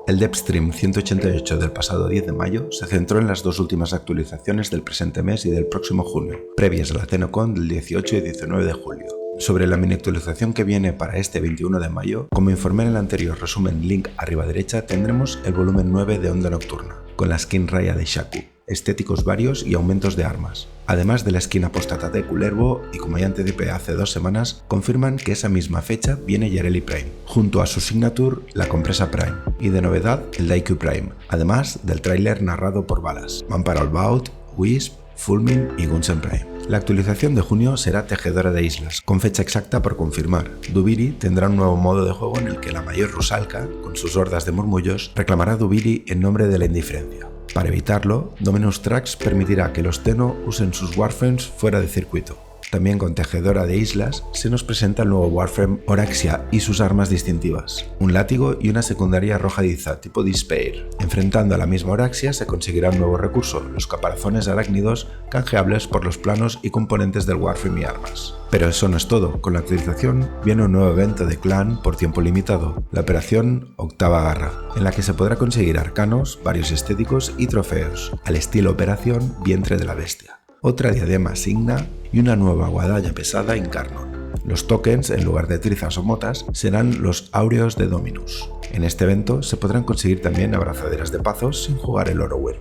El Devstream 188 del pasado 10 de mayo se centró en las dos últimas actualizaciones del presente mes y del próximo junio, previas a la TennoCon del 18 y 19 de julio. Sobre la mini actualización que viene para este 21 de mayo, como informé en el anterior resumen link arriba derecha, tendremos el volumen 9 de Onda Nocturna, con la skin Raya de Shaku, estéticos varios y aumentos de armas, además de la skin apóstata de Kullervo, y como ya anticipé hace 2 semanas, confirman que esa misma fecha viene Yareli Prime, junto a su signature, la Compresa Prime, y de novedad el Daiku Prime, además del tráiler narrado por Balas, Vampire All-Bout, Wisp, Fulmin y Gunsen Prime. La actualización de junio será Tejedora de Islas, con fecha exacta por confirmar. Dubiri tendrá un nuevo modo de juego en el que la mayor Rusalka, con sus hordas de murmullos, reclamará Dubiri en nombre de la indiferencia. Para evitarlo, Dominus Trax permitirá que los Tenno usen sus Warframes fuera de circuito. También con Tejedora de Islas se nos presenta el nuevo Warframe Oraxia y sus armas distintivas, un látigo y una secundaria arrojadiza tipo Despair. Enfrentando a la misma Oraxia se conseguirá un nuevo recurso, los caparazones arácnidos canjeables por los planos y componentes del Warframe y armas. Pero eso no es todo, con la actualización viene un nuevo evento de clan por tiempo limitado, la operación Octava Garra, en la que se podrá conseguir arcanos, varios estéticos y trofeos, al estilo operación Vientre de la Bestia. Otra diadema Signa y una nueva guadaña pesada Incarnon. Los tokens, en lugar de trizas o motas, serán los áureos de Dominus. En este evento se podrán conseguir también abrazaderas de pazos sin jugar el oro Wyrm.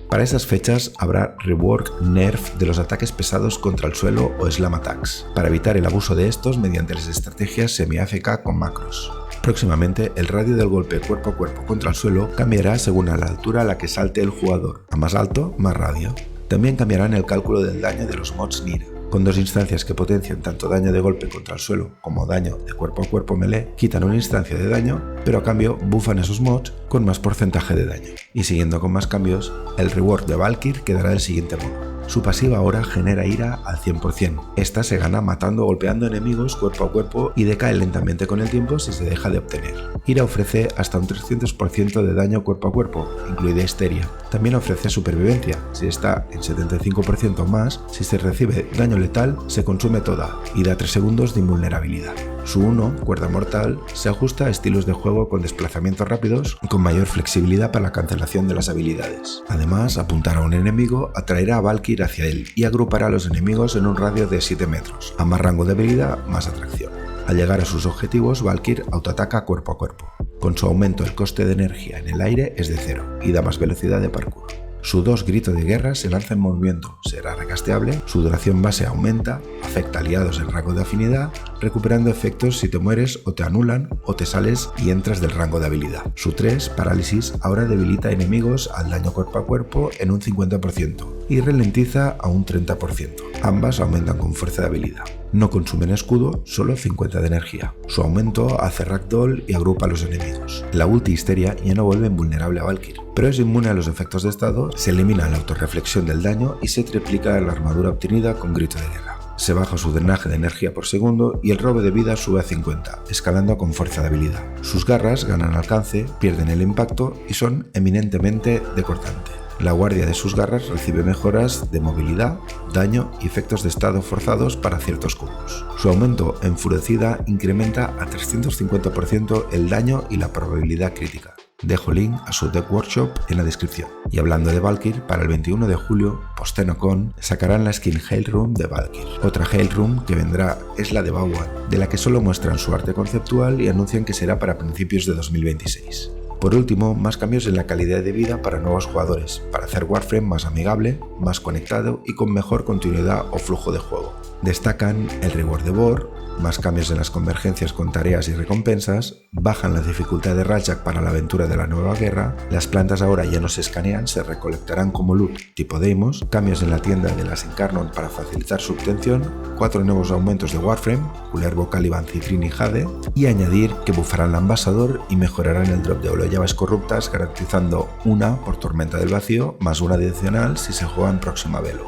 Para esas fechas habrá rework nerf de los ataques pesados contra el suelo o slam attacks, para evitar el abuso de estos mediante las estrategias semi-AFK con macros. Próximamente, el radio del golpe cuerpo a cuerpo contra el suelo cambiará según a la altura a la que salte el jugador, a más alto, más radio. También cambiarán el cálculo del daño de los mods Nira, con dos instancias que potencian tanto daño de golpe contra el suelo como daño de cuerpo a cuerpo melee, quitan una instancia de daño, pero a cambio buffan esos mods con más porcentaje de daño. Y siguiendo con más cambios, el rework de Valkyr quedará del siguiente modo. Su pasiva ahora genera ira al 100%. Esta se gana matando o golpeando enemigos cuerpo a cuerpo y decae lentamente con el tiempo si se deja de obtener. Ira ofrece hasta un 300% de daño cuerpo a cuerpo, incluida histeria. También ofrece supervivencia, si está en 75% o más, si se recibe daño letal, se consume toda y da 3 segundos de invulnerabilidad. Su 1, cuerda mortal, se ajusta a estilos de juego con desplazamientos rápidos y con mayor flexibilidad para la cancelación de las habilidades. Además, apuntar a un enemigo atraerá a Valkyr hacia él y agrupará a los enemigos en un radio de 7 metros. A más rango de habilidad, más atracción. Al llegar a sus objetivos, Valkyr autoataca cuerpo a cuerpo. Con su aumento, el coste de energía en el aire es de 0 y da más velocidad de parkour. Su 2 grito de guerra se lanza en movimiento, será recasteable, su duración base aumenta, afecta aliados en rango de afinidad, recuperando efectos si te mueres o te anulan o te sales y entras del rango de habilidad. Su 3, parálisis, ahora debilita enemigos al daño cuerpo a cuerpo en un 50% y ralentiza a un 30%. Ambas aumentan con fuerza de habilidad. No consumen escudo, solo 50 de energía. Su aumento hace ragdoll y agrupa a los enemigos. La ulti Histeria ya no vuelve invulnerable a Valkyr, pero es inmune a los efectos de estado, se elimina la autorreflexión del daño y se triplica la armadura obtenida con grito de guerra. Se baja su drenaje de energía por segundo y el robo de vida sube a 50, escalando con fuerza de habilidad. Sus garras ganan alcance, pierden el impacto y son eminentemente de cortante. La guardia de sus garras recibe mejoras de movilidad, daño y efectos de estado forzados para ciertos combos. Su aumento enfurecida incrementa a 350% el daño y la probabilidad crítica. Dejo link a su Deck Workshop en la descripción. Y hablando de Valkyr, para el 21 de julio, post TennoCon, sacarán la skin Hail Room de Valkyr. Otra Hail Room que vendrá es la de Bauan, de la que solo muestran su arte conceptual y anuncian que será para principios de 2026. Por último, más cambios en la calidad de vida para nuevos jugadores, para hacer Warframe más amigable, más conectado y con mejor continuidad o flujo de juego. Destacan el reward de Bor, más cambios en las convergencias con tareas y recompensas, bajan la dificultad de Rajak para la aventura de la nueva guerra, las plantas ahora ya no se escanean, se recolectarán como loot tipo Deimos, cambios en la tienda de las Incarnon para facilitar su obtención, 4 nuevos aumentos de Warframe, Kullervo, Caliban, Citrin y Jade, y añadir que buffarán la Ambassador y mejorarán el drop de Holollaves corruptas garantizando una por Tormenta del Vacío más una adicional si se juega en próxima velo.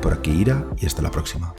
Por aquí Ira y hasta la próxima.